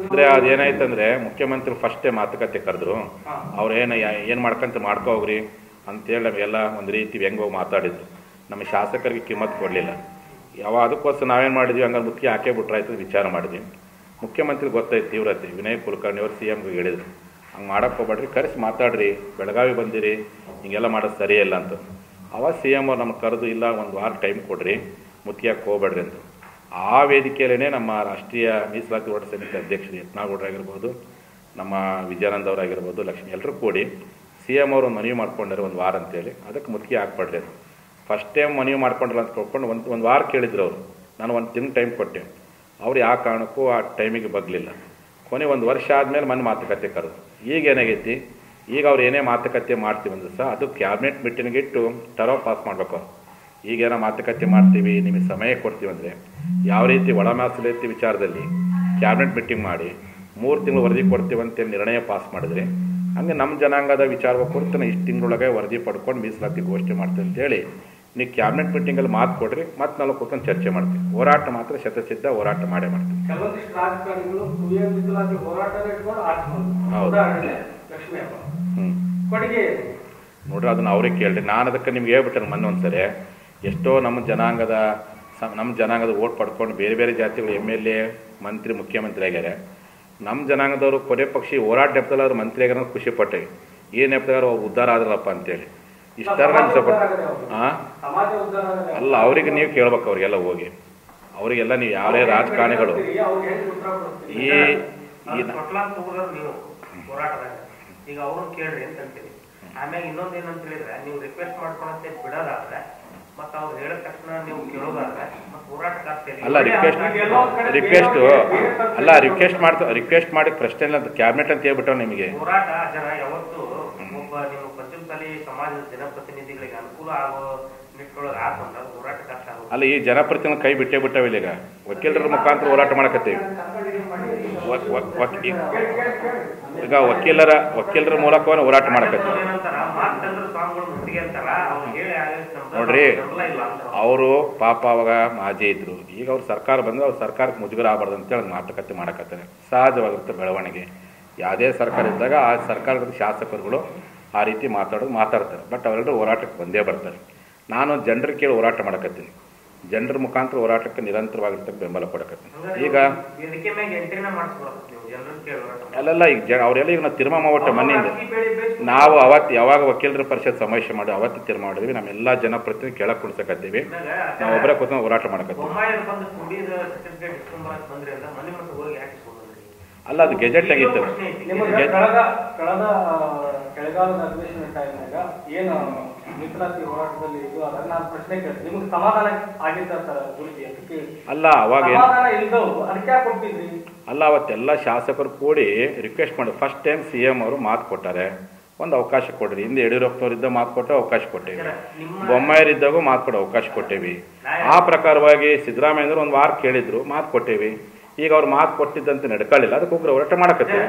ಅಂದ್ರೆ ಅದೇನಾಯ್ತಂದ್ರೆ ಮುಖ್ಯಮಂತ್ರಿ ಫಸ್ಟೇ ಮಾತುಕತೆ ಕರೆದ್ರು. ಅವ್ರು ಏನ್ ಮಾಡ್ಕಂತ ಮಾಡ್ಕೋ ಹೋಗ್ರಿ ಅಂತೇಳಿ ನಮಗೆಲ್ಲ ಒಂದು ರೀತಿ ವ್ಯಂಗ್ಯವಾಗಿ ಮಾತಾಡಿದ್ರು. ನಮ್ಮ ಶಾಸಕರಿಗೆ ಕಿಮ್ಮತ್ ಕೊಡಲಿಲ್ಲ. ಅದಕ್ಕೋಸ್ಕರ ನಾವೇನು ಮಾಡಿದ್ವಿ, ಹಂಗಾರೆ ಮುಖ್ಯ ಹಾಕೇ ಬಿಟ್ರಾಯ್ತು ವಿಚಾರ ಮಾಡಿದ್ವಿ. ಮುಖ್ಯಮಂತ್ರಿ ಗೊತ್ತಾಯ್ತು ತೀವ್ರತೆ. ವಿನಯ್ ಕುಲಕರ್ಣಿ ಅವರು CMಗೆ ಹೇಳಿದ್ರು, ಹಂಗೆ ಮಾಡಕ್ಕೆ ಹೋಗ್ಬೇಡ್ರಿ, ಕರೆಸಿ ಮಾತಾಡ್ರಿ, ಬೆಳಗಾವಿ ಬಂದಿರಿ, ಹಿಂಗೆಲ್ಲ ಮಾಡೋದು ಸರಿಯಿಲ್ಲ ಅಂತ. ಅವಾಗ CM ಅವ್ರು ನಮ್ಗೆ ಕರೆದು, ಇಲ್ಲ ಒಂದು ವಾರ ಟೈಮ್ ಕೊಡ್ರಿ, ಮುತ್ತಿಗೆ ಹೋಗ್ಬೇಡ್ರಿ ಅಂತ. ಆ ವೇದಿಕೆಯಲ್ಲೇ ನಮ್ಮ ರಾಷ್ಟ್ರೀಯ ಮೀಸಲಾತಿ ಹೋರಾಟ ಸಮಿತಿ ಅಧ್ಯಕ್ಷರು ಯತ್ನಾಳಗೌಡರಾಗಿರ್ಬೋದು, ನಮ್ಮ ವಿಜಯಾನಂದ ಅವರಾಗಿರ್ಬೋದು, ಲಕ್ಷ್ಮಿ ಎಲ್ಲರೂ ಕೂಡಿ CM ಅವರು ಮನವಿ ಮಾಡ್ಕೊಂಡ್ರೆ ಒಂದು ವಾರ ಅಂತೇಳಿ, ಅದಕ್ಕೆ ಮುತ್ತಿಗೆ ಹಾಕ್ಬೇಡ್ರಿ ಅಂತ. ಫಸ್ಟ್ ಟೈಮ್ ಮನವಿ ಮಾಡ್ಕೊಂಡ್ರಲ್ಲ ಅಂತ ಕೊಡ್ಕೊಂಡು ಒಂದು ವಾರ ಕೇಳಿದ್ರು ಅವರು. ನಾನು ಒಂದು ತಿಂಗಳು ಟೈಮ್ ಕೊಟ್ಟೆ. ಅವ್ರು ಯಾವ ಕಾರಣಕ್ಕೂ ಆ ಟೈಮಿಗೆ ಬಗ್ಲಿಲ್ಲ. ಕೊನೆ ಒಂದು ವರ್ಷ ಆದಮೇಲೆ ಮನೆ ಮಾತುಕತೆ ಕರೆದು. ಈಗ ಏನಾಗೈತಿ, ಈಗ ಅವ್ರು ಏನೇ ಮಾತುಕತೆ ಮಾಡ್ತೀವಿ ಅಂದ್ರೆ ಸಹ ಅದು ಕ್ಯಾಬಿನೆಟ್ ಮೀಟಿಂಗ್ ಇಟ್ಟು ಟರ್ಮ್ ಪಾಸ್ ಮಾಡ್ಬೇಕು. ಈಗೇನೋ ಮಾತುಕತೆ ಮಾಡ್ತೀವಿ, ನಿಮಗೆ ಸಮಯ ಕೊಡ್ತೀವಿ ಅಂದರೆ ಯಾವ ರೀತಿ ಒಳ ಮೀಸಲಾತಿ ವಿಚಾರದಲ್ಲಿ ಕ್ಯಾಬಿನೆಟ್ ಮೀಟಿಂಗ್ ಮಾಡಿ 3 ತಿಂಗಳು ವರದಿ ಕೊಡ್ತೀವಿ ಅಂತೇಳಿ ನಿರ್ಣಯ ಪಾಸ್ ಮಾಡಿದ್ರೆ, ಹಂಗೆ ನಮ್ಮ ಜನಾಂಗದ ವಿಚಾರ ಕುರಿತು ಇಷ್ಟು ತಿಂಗಳೊಳಗೆ ವರದಿ ಪಡ್ಕೊಂಡು ಮೀಸಲಾತಿ ಘೋಷಣೆ ಮಾಡ್ತೀವಿ ಅಂತೇಳಿ ನೀವು ಕ್ಯಾಬಿನೆಟ್ ಮೀಟಿಂಗಲ್ಲಿ ಮಾತು ಕೊಡ್ರಿ, ಮತ್ತೆ ನಾವು ಕೂತ್ಕೊಂಡು ಚರ್ಚೆ ಮಾಡ್ತೀವಿ. ಹೋರಾಟ ಮಾತ್ರ ಶತಸಿದ್ಧ ಹೋರಾಟ ಮಾಡೇ ಮಾಡ್ತೀವಿ. ನೋಡ್ರಿ, ಅದನ್ನ ಅವ್ರಿಗೆ ಕೇಳ್ರಿ. ನಾನು ಅದಕ್ಕೆ ನಿಮ್ಗೆ ಹೇಳ್ಬಿಟ್ಟೆ ಮೊನ್ನೆ ಒಂದ್ಸರಿ, ಎಷ್ಟೋ ನಮ್ಮ ಜನಾಂಗದ ಓಟ್ ಪಡ್ಕೊಂಡು ಬೇರೆ ಬೇರೆ ಜಾತಿಗಳು MLA, ಮಂತ್ರಿ, ಮುಖ್ಯಮಂತ್ರಿ ಆಗ್ಯಾರ. ನಮ್ಮ ಜನಾಂಗದವರು ಕೊನೆ ಪಕ್ಷಿ ಹೋರಾಟ ನೆಪದಲ್ಲಿ ಅವ್ರು ಮಂತ್ರಿ ಆಗ್ಯಾರ ಖುಷಿ ಪಟ್ಟೇವಿ. ಏನು ನೆಪದಾಗ ಉದ್ಧಾರ ಆದ್ರಲ್ಲಪ್ಪ ಅಂತೇಳಿ ಇಷ್ಟಾರ ಅಲ್ಲ. ಅವ್ರಿಗೆ ನೀವು ಕೇಳ್ಬೇಕು, ಅವ್ರಿಗೆಲ್ಲ ಹೋಗಿ ಅವರಿಗೆಲ್ಲ ನೀವು ಯಾರೇ ರಾಜಕಾರಣಿಗಳು ಈಗ ಅವ್ರನ್ನ ಕೇಳ್ರಿ ಅಂತ ಅಂತೀವಿ. ಆಮೇಲೆ ಇನ್ನೊಂದ್ ಏನಂತ ಹೇಳಿದ್ರೆ, ನೀವು ರಿಕ್ವೆಸ್ಟ್ ಮಾಡ್ಕೊಳತ್ತೆ ಬಿಡೋದಾದ್ರೆ ಮತ್ತೆ ಅವ್ರು ಹೇಳಿದ ತಕ್ಷಣ ನೀವು ಕೇಳೋದಾದ್ರೆ ಮತ್ತೆ ಹೋರಾಟಕ್ಕೆ ಆಗ್ತೇವೆ. ಅಲ್ಲ ರಿಕ್ವೆಸ್ಟ್ ಮಾಡಿ ಪ್ರಶ್ನೆ ಇಲ್ಲ ಅಂತ ಕ್ಯಾಬಿನೆಟ್ ಅಂತ ಹೇಳ್ಬಿಟ್ಟು ನಿಮಗೆ ಹೋರಾಟ ಜನ ಯಾವತ್ತು ಒಬ್ಬ ನಿಮ್ಮ ಪಂಚಮಸಾಲಿ ಸಮಾಜದ ಜನಪ್ರತಿನಿಧಿಗಳಿಗೆ ಅನುಕೂಲ ಆಗೋ ನಿಟ್ಟಿನೊಳಗೆ ಆತಂದ್ರೆ ಹೋರಾಟಕ್ಕೆ ಆಗ್ತಾ ಅಲ್ಲ. ಈ ಜನಪ್ರತಿನಿಧಿ ಕೈ ಬಿಟ್ಟೇ ಬಿಟ್ಟಾವಿಲ್ಲ. ಈಗ ವಕೀಲರ ಮುಖಾಂತರ ಹೋರಾಟ ಮಾಡಕತ್ತೀವಿ. ಈಗ ವಕೀಲರ ಮೂಲಕವೇ ಹೋರಾಟ ಮಾಡಕತ್ತೀವಿ. ನೋಡ್ರಿ, ಅವರು ಪಾಪ ಅವಾಗ ಮಾಜಿ ಇದ್ರು. ಈಗ ಅವ್ರು ಸರ್ಕಾರ ಬಂದ್ರೆ ಅವ್ರ ಸರ್ಕಾರಕ್ಕೆ ಮುಜುಗರ ಆಗಬಾರ್ದು ಅಂತೇಳಿ ಮಾತುಕತೆ ಮಾಡಕತ್ತಾರೆ. ಸಹಜವಾಗಿರುತ್ತೆ ಬೆಳವಣಿಗೆ. ಯಾವುದೇ ಸರ್ಕಾರ ಇದ್ದಾಗ ಆ ಸರ್ಕಾರದ ಶಾಸಕರುಗಳು ಆ ರೀತಿ ಮಾತಾಡ್ತಾರೆ. ಬಟ್ ಅವರೆಲ್ಲರೂ ಹೋರಾಟಕ್ಕೆ ಬಂದೇ ಬರ್ತಾರೆ. ನಾನು ಜನರ ಕೇಳಿ ಹೋರಾಟ ಮಾಡಕತ್ತೀನಿ. ಜನರ ಮುಖಾಂತರ ಹೋರಾಟಕ್ಕೆ ನಿರಂತರವಾಗಿರ್ತಕ್ಕ ಬೆಂಬಲ ಕೊಡಕತ್ತೀನಿ. ಈಗ ಅಲ್ಲೆಲ್ಲ ಈಗ ಅವರೆಲ್ಲ ಈಗ ನಾವು ತೀರ್ಮಾನ ಮಾಡ್ಬಿಟ್ಟೆ ಮನೆಯಿಂದ. ನಾವು ಅವತ್ತು ಯಾವಾಗ ವಕೀಲರ ಪರಿಷತ್ ಸಮಾವೇಶ ಮಾಡಿ ಅವತ್ತು ತೀರ್ಮಾನ ಮಾಡಿದ್ವಿ, ನಮ್ಮೆಲ್ಲ ಜನಪ್ರತಿನಿಧಿ ಕೆಳಗೆ ಕುಣಿಸಕತ್ತೀವಿ. ನಾವು ಒಬ್ಬರೇ ಕೂತ್ಕೊಂಡು ಹೋರಾಟ ಮಾಡಕತ್ತೀವಿ. ಅಲ್ಲ, ಅದು ಗೆಜೆಟ್ ಆಗಿತ್ತು. ಕೆಳಗಾಲದ ಅಧಿವೇಶನ ಟೈಮ್ನಾಗ ಏನು ಮೀಸಲಾತಿ ಹೋರಾಟದಲ್ಲಿ ಇದು ಅದನ್ನ ನಾನು ಪ್ರಶ್ನೆ ಕೇಳ್ತೀನಿ, ನಿಮ್ಗೆ ಸಮಾಧಾನ ಆಗಿರ್ತಾರೆ ಅಲ್ಲ? ಅವಾಗ ಕೊಡ್ತಿದ್ರಿ ಅಲ್ಲ, ಅವತ್ತೆಲ್ಲ ಶಾಸಕರು ಕೂಡಿ ರಿಕ್ವೆಸ್ಟ್ ಮಾಡಿ ಫಸ್ಟ್ ಟೈಮ್ CM ಅವರು ಮಾತು ಕೊಟ್ಟಾರೆ, ಒಂದು ಅವಕಾಶ ಕೊಡ್ರಿ. ಹಿಂದೆ ಯಡಿಯೂರಪ್ಪನವರಿದ್ದ ಮಾತು ಕೊಟ್ಟು ಅವಕಾಶ ಕೊಟ್ಟೇವಿ, ಬೊಮ್ಮಾಯರಿದ್ದಾಗೂ ಮಾತು ಕೊಡೋ ಅವಕಾಶ ಕೊಟ್ಟೇವಿ. ಆ ಪ್ರಕಾರವಾಗಿ ಸಿದ್ದರಾಮಯ್ಯನವರು ಒಂದು ವಾರ ಕೇಳಿದ್ರು, ಮಾತು ಕೊಟ್ಟೇವಿ. ಈಗ ಅವ್ರು ಮಾತು ಕೊಟ್ಟಿದ್ದಂತೆ ನಡ್ಕೊಳ್ಳಿಲ್ಲ, ಅದಕ್ಕೆ ಹೋಗ್ರೆ ಹೋರಾಟ ಮಾಡಕತ್ತೀವಿ.